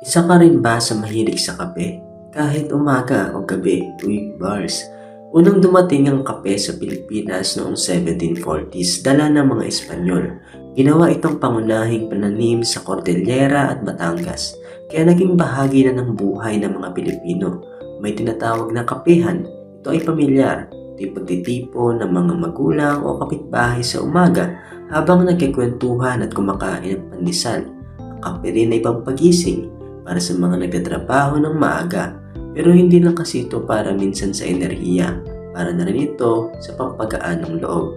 Isa ka rin ba sa mahilig sa kape? Kahit umaga o gabi, tuwing bars. Unang dumating ang kape sa Pilipinas noong 1740s dala ng mga Espanyol. Ginawa itong pangunahing pananim sa Cordillera at Batangas, kaya naging bahagi na ng buhay ng mga Pilipino. May tinatawag na kapehan. Ito ay pamilyar. Ito ay pagtitipon ng mga magulang o kapitbahay sa umaga habang nagkikwentuhan at kumakain ng pandesal. Ang kape rin ay pampagising para sa mga nagtatrabaho ng maaga, pero hindi lang kasi ito para minsan sa enerhiya, para na rin ito sa pampagaan ng loob.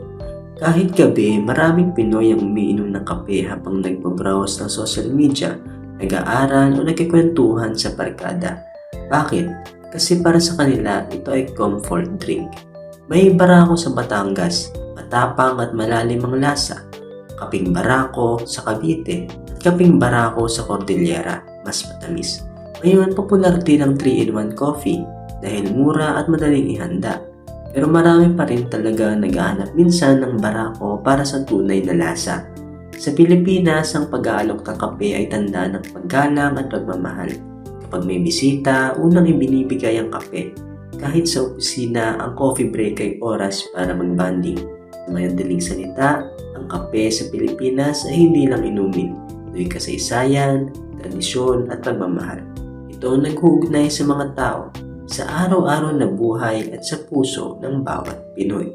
Kahit gabi, maraming Pinoy ang umiinom ng kape habang nagbabrowse ng social media, nag-aaral o nagkikwentuhan sa barkada. Bakit? Kasi para sa kanila, ito ay comfort drink. May barako sa Batangas, matapang at malalim ang lasa. Kaping barako sa Cavite at kaping barako sa Cordillera, mas matamis. Ngayon, popular din ang 3-in-1 coffee dahil mura at madaling ihanda. Pero marami pa rin talaga naghahanap minsan ng barako para sa tunay na lasa. Sa Pilipinas, ang pag-aalok ng kape ay tanda ng paggalang at pagmamahal. Kapag may bisita, unang ibinibigay ang kape. Kahit sa opisina, ang coffee break ay oras para mag-bonding. Sa madaling salita, ang kape sa Pilipinas ay hindi lang inumin. Ito'y kasaysayan, tradisyon at pagmamahal. Ito ang naghuugnay sa mga tao, sa araw-araw na buhay at sa puso ng bawat Pinoy.